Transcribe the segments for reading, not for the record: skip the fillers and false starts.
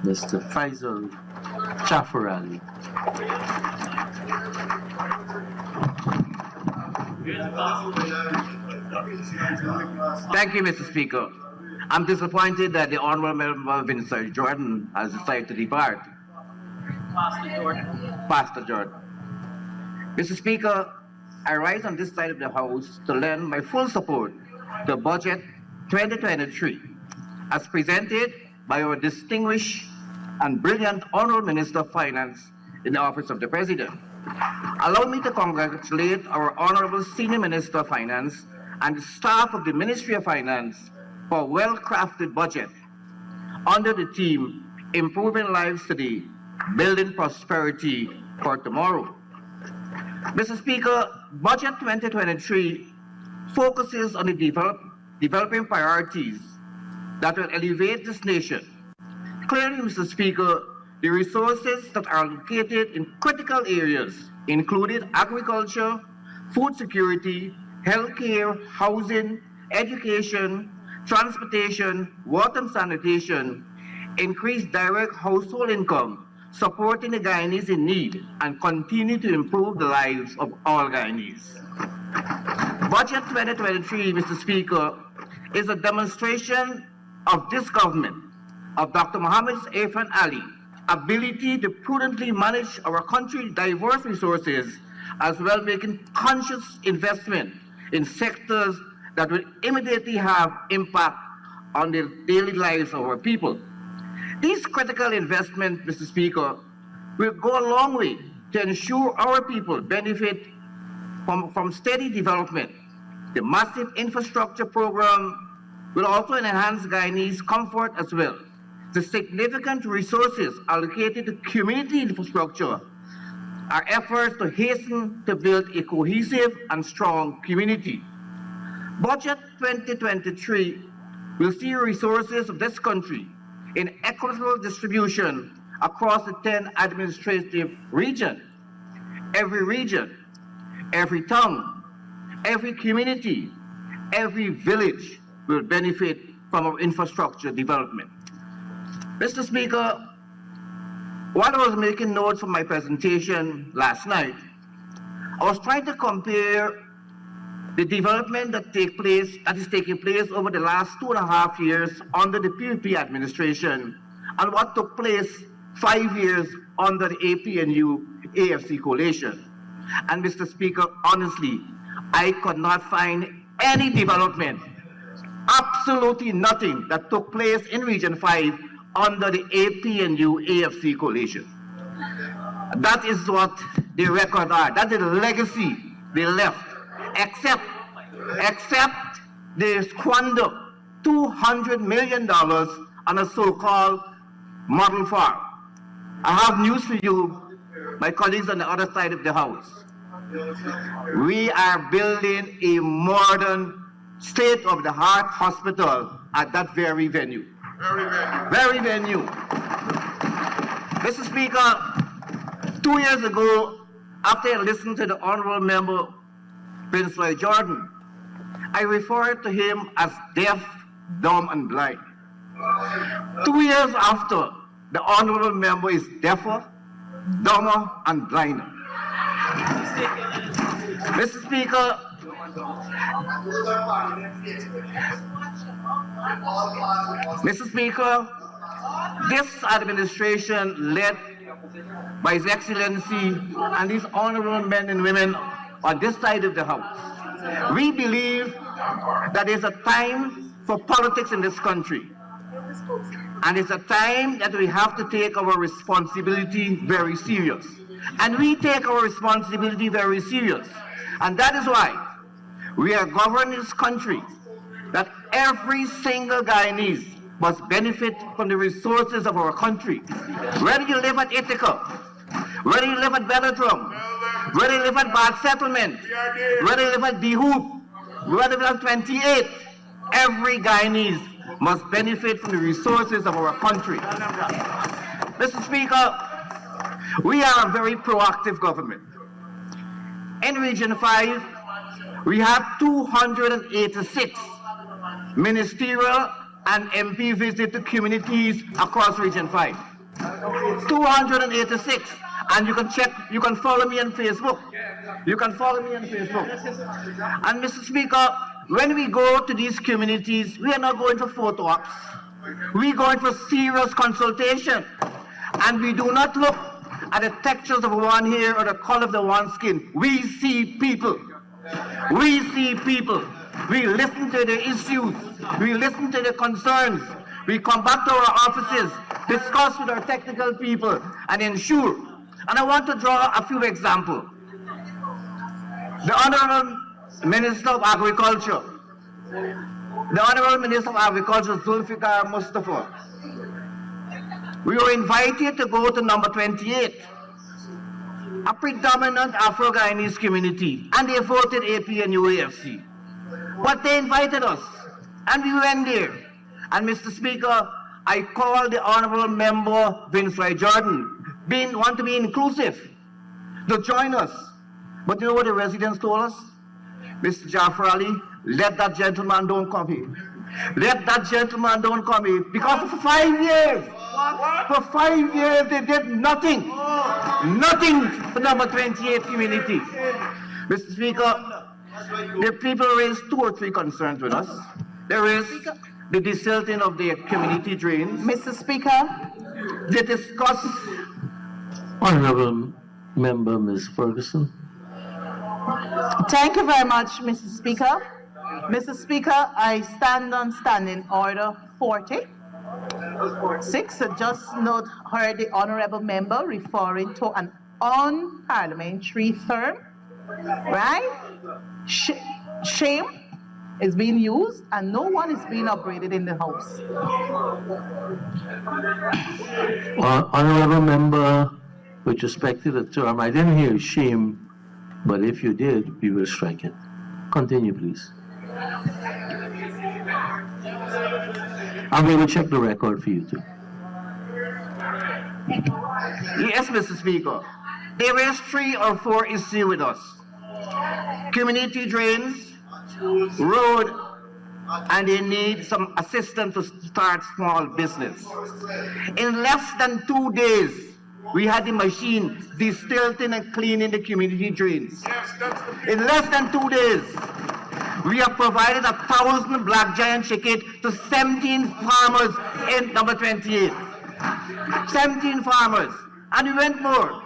Mr. Faizal Jafferally. Thank you, Mr. Speaker. I'm disappointed that the Honourable Member Vincent Jordan has decided to depart. Pastor Jordan. Mr. Speaker, I rise on this side of the House to lend my full support to Budget 2023 as presented by our distinguished and brilliant Honourable Minister of Finance in the Office of the President. Allow me to congratulate our Honourable Senior Minister of Finance and the staff of the Ministry of Finance for a well-crafted budget under the theme Improving Lives Today, Building Prosperity for Tomorrow. Mr. Speaker, Budget 2023 focuses on the developing priorities that will elevate this nation. Clearly, Mr. Speaker, the resources that are located in critical areas including agriculture, food security, healthcare, housing, education, transportation, water and sanitation, increased direct household income, supporting the Guyanese in need, and continue to improve the lives of all Guyanese. Budget 2023, Mr. Speaker, is a demonstration of this government, of Dr. Mohammed Irfan Ali, ability to prudently manage our country's diverse resources, as well making conscious investment in sectors that will immediately have impact on the daily lives of our people. These critical investments, Mr. Speaker, will go a long way to ensure our people benefit from steady development. The massive infrastructure program will also enhance Guyanese comfort as well. The significant resources allocated to community infrastructure are efforts to hasten to build a cohesive and strong community. Budget 2023 will see resources of this country in equitable distribution across the 10 administrative regions. Every town, every community, every village will benefit from our infrastructure development. Mr. Speaker, while I was making notes for my presentation last night, I was trying to compare the development that is taking place over the last 2.5 years under the PPP administration and what took place 5 years under the APNU AFC coalition. And Mr. Speaker, honestly, I could not find any development, absolutely nothing that took place in Region 5 under the APNU AFC coalition. That is what the record are. That is the legacy they left, except they squander $200 million on a so-called model farm. I have news for you, my colleagues on the other side of the house. We are building a modern state-of-the-art hospital at that very venue. Very venue. Mr. Speaker, 2 years ago, after I listened to the Honourable Member Vincent Jordan, I referred to him as deaf, dumb, and blind. 2 years after, the Honourable Member is deafer, dumber, and blinder. Mr. Speaker, this administration led by His Excellency and these honorable men and women on this side of the House, we believe that it's a time for politics in this country. And it's a time that we have to take our responsibility very serious. And we take our responsibility very serious. And that is why we are governing this country, that every single Guyanese must benefit from the resources of our country. Whether you live at Ithaca, whether you live at Belladrum, whether you live at Bad Settlement, whether you live at Behoop, whether you live at 28, every Guyanese must benefit from the resources of our country. Mr. Speaker, we are a very proactive government. In Region 5, we have 286 ministerial and MP visits to communities across Region 5. 286. And you can check, you can follow me on Facebook. You can follow me on Facebook. And Mr. Speaker, when we go to these communities, we are not going for photo ops. We're going for serious consultation. And we do not look at the textures of one hair or the color of the one skin. We see people. We see people. We listen to the issues. We listen to the concerns. We come back to our offices, discuss with our technical people, and ensure. And I want to draw a few examples. The Honorable Minister of Agriculture, the Honorable Minister of Agriculture, Zulfikar Mustafa, we were invited to go to number 28, a predominant Afro-Guyanese community, and they voted AP and UAFC. But they invited us, and we went there. And Mr. Speaker, I called the Honorable Member Vince Roy Jordan, want to be inclusive, to join us. But you know what the residents told us? Mr. Jafferally, let that gentleman don't come here. Let that gentleman don't come here. Because for 5 years, for 5 years they did nothing. Nothing for number 28 community. Mr. Speaker, the people raised 2 or 3 concerns with us. There is the desilting of the community drains. Mr. Speaker, They discuss. Honorable Member Ms. Ferguson. thank you very much, Mr. Speaker. Mr. Speaker, I stand on standing order 40. 6, I just heard the honorable member referring to an unparliamentary term, right? Shame is being used and no one is being upgraded in the house. Honorable Member, with respect to the term, I didn't hear shame, but if you did, we will strike it. Continue, please. And we will check the record for you too. Yes, Mr. Speaker. There is 3 or 4 issues with us. Community drains, road, and they need some assistance to start small business. In less than 2 days, we had the machine distilting and cleaning the community drains. In less than 2 days, we have provided 1,000 black giant chicken to 17 farmers in number 28. 17 farmers. And we went more.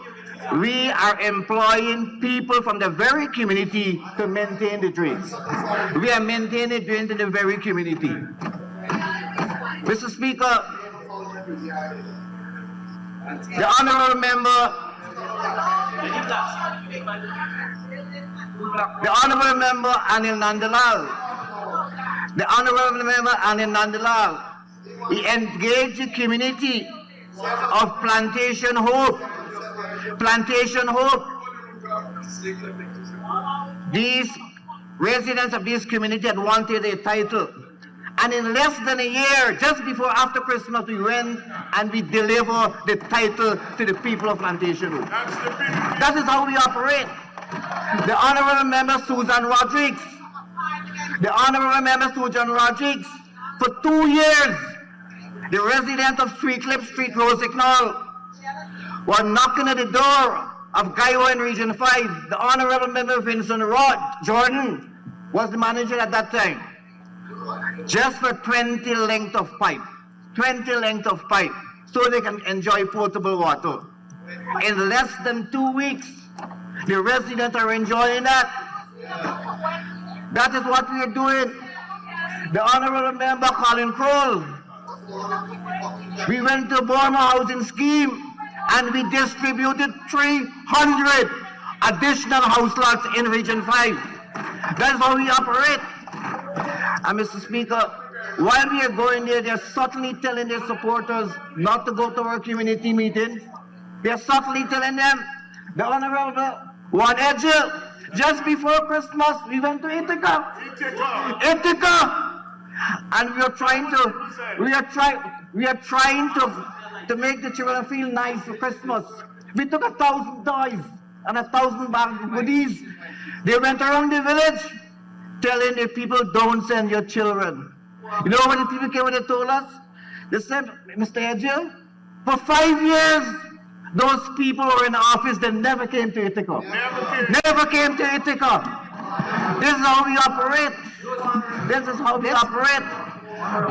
We are employing people from the very community to maintain the drains. We are maintaining the drains in the very community. Mr. Speaker, the honorable member, Anil Nandalal, he engaged the community of Plantation Hope. These residents of this community had wanted a title. And in less than a year, just before after Christmas, we went and we delivered the title to the people of Plantation Hope. That is how we operate. The Honorable Member Susan Rodriguez. For 2 years, the residents of Sweet Clip Street, Rosignol, were knocking at the door of Gaiwa in Region 5. The Honorable Member Vincent Jordan was the manager at that time. Just for 20 length of pipe, so they can enjoy potable water. In less than 2 weeks, the residents are enjoying that. That is what we are doing. The Honorable Member Colin Kroll, we went to Burma Housing Scheme and we distributed 300 additional house lots in Region 5. That's how we operate. And Mr. Speaker, while we are going there, they're subtly telling their supporters not to go to our community meetings. They're subtly telling them, the Honorable Juan Edgel, just before Christmas, we went to Ithaca. And we are trying to make the children feel nice for Christmas. We took 1,000 toys and 1,000 bags of goodies. They went around the village telling the people, don't send your children. You know what the people came and they told us? They said, Mr. Edgel, For 5 years, those people who were in office, they never came to Ithaca. Never came to Ithaca. This is how we operate. This is how we operate.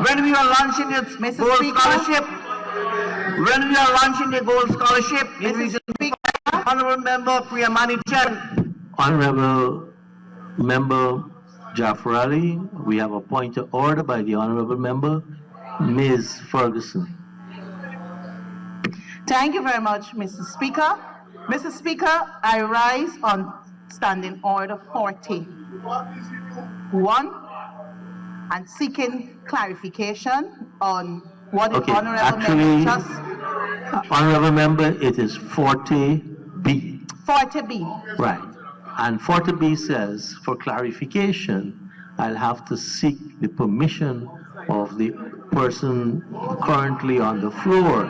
When we are launching the Mr. gold Speaker. scholarship, when we are launching the gold scholarship in Mr. Region Speaker. Honorable Member Priyamani Chan. Honorable Member Jafferally, we have a point of order by the Honorable Member, Ms. Ferguson. Thank you very much, Mr. Speaker. Mr. Speaker, I rise on standing order 41 and seeking clarification on what the Okay, honorable actually, member just Honorable Member, it is 40B. 40B. Right. And 40B says, for clarification, I'll have to seek the permission of the person currently on the floor.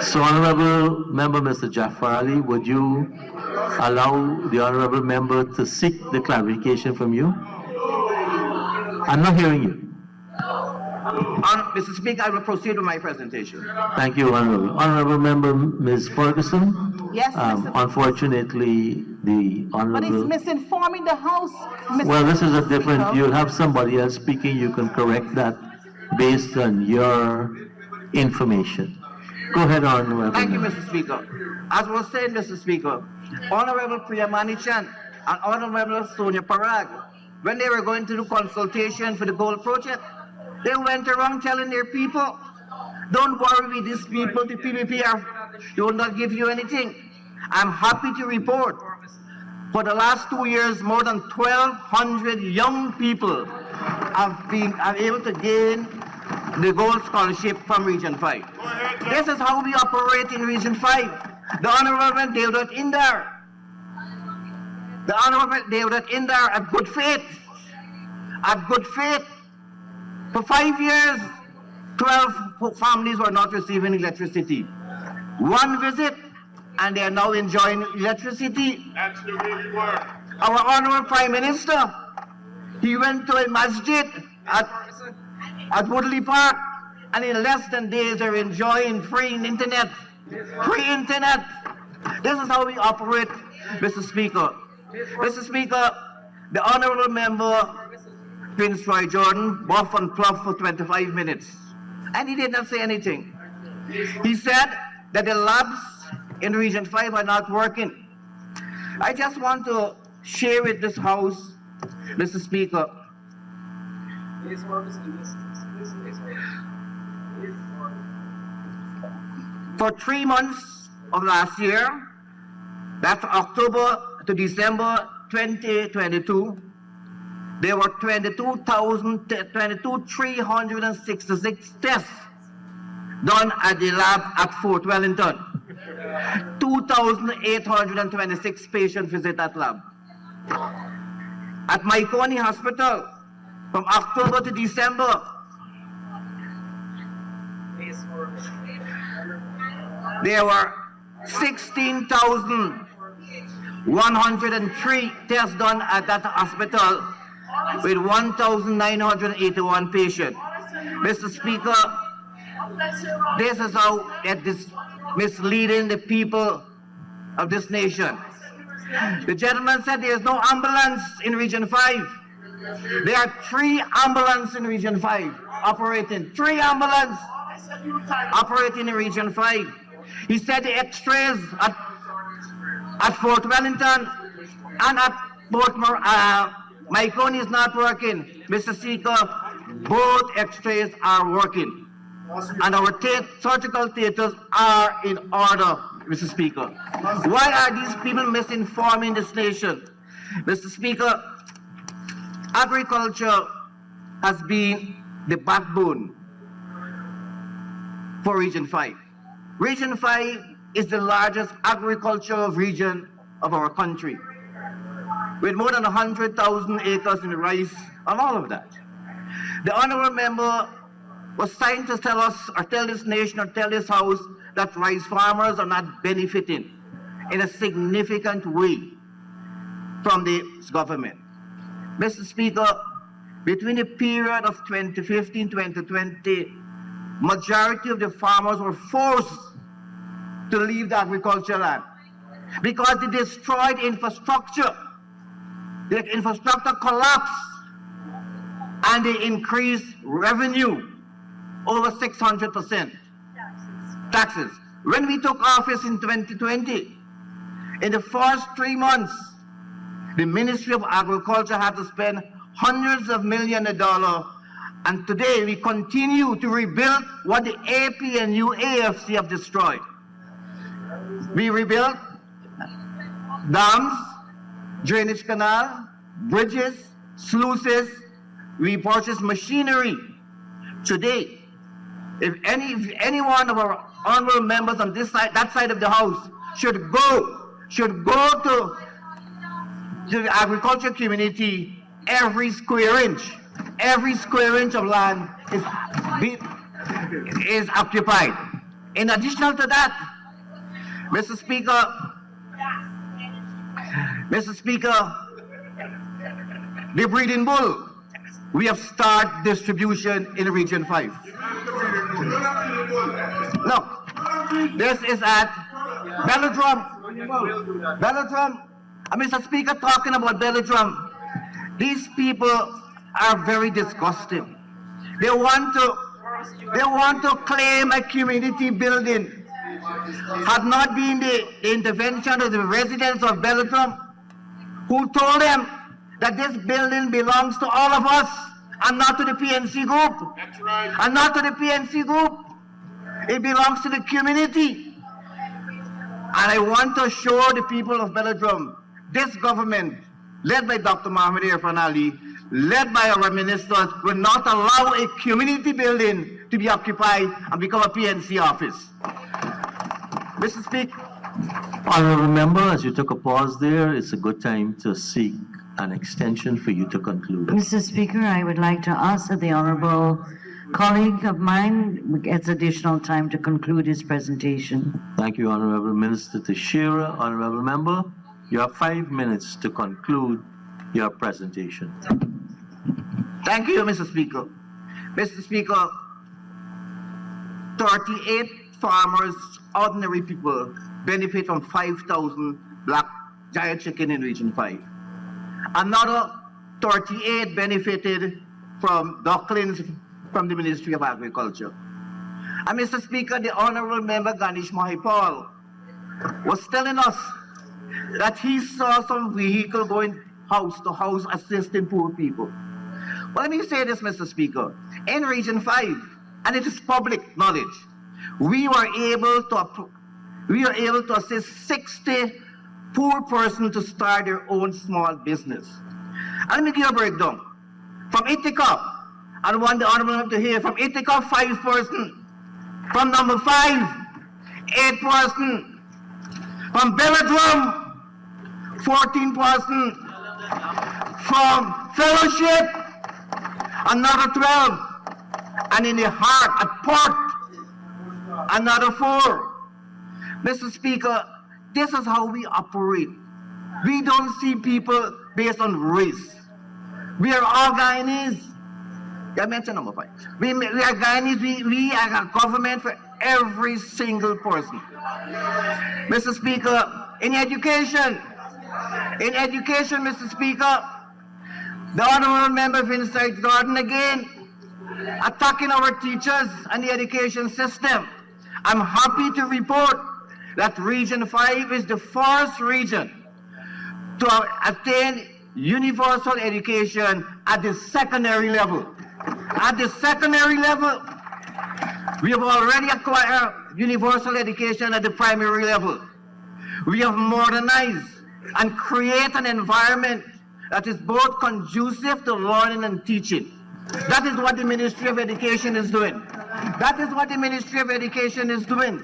So, Honorable Member Mr. Jafferally, would you allow the Honorable Member to seek the clarification from you? I'm not hearing you. Mr. Speaker, I will proceed with my presentation. Thank you, Honorable. Honorable Member Ms. Ferguson? Yes, Mr. Unfortunately, the But Honorable... it's misinforming the House, Mr. Well, this is a different, Speaker. you'll have somebody else speaking, you can correct that based on your information. Go ahead, Honorable. Thank you, Mr. Speaker. As was saying, Mr. Speaker, Honorable Priyamani Chan and Honorable Sonia Parag, when they were going to do consultation for the gold project, they went around telling their people, don't worry with these people, the PPP will not give you anything. I'm happy to report, for the last 2 years, more than 1,200 young people are able to gain the gold scholarship from Region 5. This is how we operate in Region 5. The Honorable David Indar. The Honorable David Indar at good faith. At good faith. For 5 years, 12 families were not receiving electricity. One visit, and they are now enjoying electricity. That's the real work. Our Honorable Prime Minister, he went to a masjid at Woodley Park, and in less than days they're enjoying free internet. Free internet. This is how we operate, Mr. Speaker. Mr. Speaker, the Honorable Member Prince Roy Jordan buff and pluff for 25 minutes, and he did not say anything. He said that the labs in Region 5 are not working. I just want to share with this House, Mr. Speaker, for 3 months of last year, that's October to December 2022, there were 22,366 tests done at the lab at Fort Wellington. 2,826 patients visit that lab. At Maikoni Hospital, from October to December, there were 16,103 tests done at that hospital with 1,981 patients. Mr. Speaker, this is how it is misleading the people of this nation. The gentleman said there is no ambulance in Region 5. There are 3 ambulances in Region 5 operating. 3 ambulances operating in Region 5. He said the x-rays at Fort Wellington and at Fort Maikoni is not working. Mr. Speaker, both x-rays are working. And our surgical theaters are in order, Mr. Speaker. Why are these people misinforming this nation? Mr. Speaker, agriculture has been the backbone for Region 5. Region 5 is the largest agricultural region of our country, with more than 100,000 acres in rice and all of that. The Honorable Member was trying to tell us, or tell this nation, or tell this House, that rice farmers are not benefiting in a significant way from this government. Mr. Speaker, between the period of 2015-2020 majority of the farmers were forced to leave the agricultural land because they destroyed infrastructure. The infrastructure collapsed and they increased revenue over 600%. Taxes. When we took office in 2020, in the first 3 months, the Ministry of Agriculture had to spend hundreds of millions of dollars, and today we continue to rebuild what the APNU AFC have destroyed. We rebuilt dams, drainage canal, bridges, sluices. We purchased machinery. Today, if any one of our honorable members on this side, that side of the house, should go to the agriculture community, every square inch of land is occupied. In addition to that, Mr. Speaker, the breeding bull, we have started distribution in Region 5. Look, this is at Belladrum. Mr. Speaker, talking about Belladrum, these people are very disgusting. They want to claim a community building. Had not been the intervention of the residents of Belladrum who told them that this building belongs to all of us and not to the PNC group. That's right. And not to the PNC group. It belongs to the community. And I want to assure the people of Belladrum, this government, led by Dr. Mohamed Irfan Ali, led by our ministers, will not allow a community building to be occupied and become a PNC office. Mr. Speaker. Honorable member, as you took a pause there, it's a good time to seek an extension for you to conclude. Mr. Speaker, I would like to ask that the honorable colleague of mine gets additional time to conclude his presentation. Thank you, Honorable Minister Teixeira. Honorable member, you have 5 minutes to conclude your presentation. Thank you, Mr. Speaker. Mr. Speaker, 38 farmers, ordinary people, benefit from 5,000 black giant chicken in Region 5. Another 38 benefited from ducklings from the Ministry of Agriculture. And Mr. Speaker, the Honorable Member Ganesh Mahipal was telling us that he saw some vehicle going house to house assisting poor people. Well, let me say this, Mr. Speaker. In Region 5, and it is public knowledge, we were able to assist 60 poor persons to start their own small business. And let me give you a breakdown. From Ithaca, I want the honorable member to hear, from Ithaca, 5 persons. From number 5, 8 persons. From Belladrum, 14 persons. From Fellowship, another 12. And in the heart, at Port, another 4. Mr. Speaker, this is how we operate. We don't see people based on race. We are all Guyanese. I mentioned number 5. We are Guyanese. We are a government for every single person. Mr. Speaker, in education, Mr. Speaker, the honorable member of Inside Garden again, attacking our teachers and the education system. I'm happy to report that Region 5 is the first region to attain universal education at the secondary level. At the secondary level, we have already acquired universal education at the primary level. We have modernized and create an environment that is both conducive to learning and teaching. That is what the Ministry of Education is doing. That is what the Ministry of Education is doing,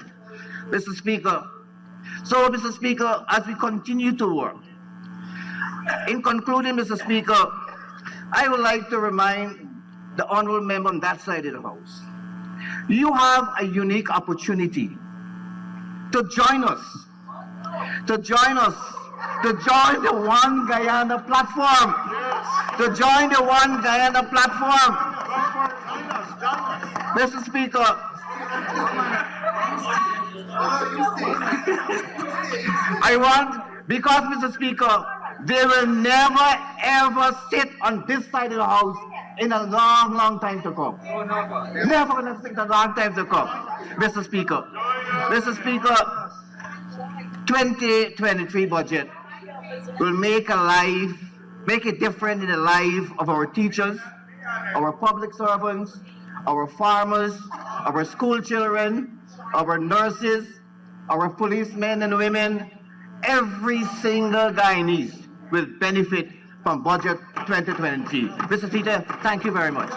Mr. Speaker. So, Mr. Speaker, as we continue to work, in concluding, Mr. Speaker, I would like to remind the honorable member on that side of the House, you have a unique opportunity to join us, to join the One Guyana platform, to join the One Guyana platform. Mr. Speaker, Because, Mr. Speaker, they will never ever sit on this side of the house in a long, long time to come. Never gonna sit a long time to come, Mr. Speaker. Mr. Speaker, 2023 budget will make it different in the life of our teachers, our public servants, our farmers, our school children, our nurses, our policemen and women. Every single Guyanese will benefit from budget 2023. Mr. Speaker, thank you very much.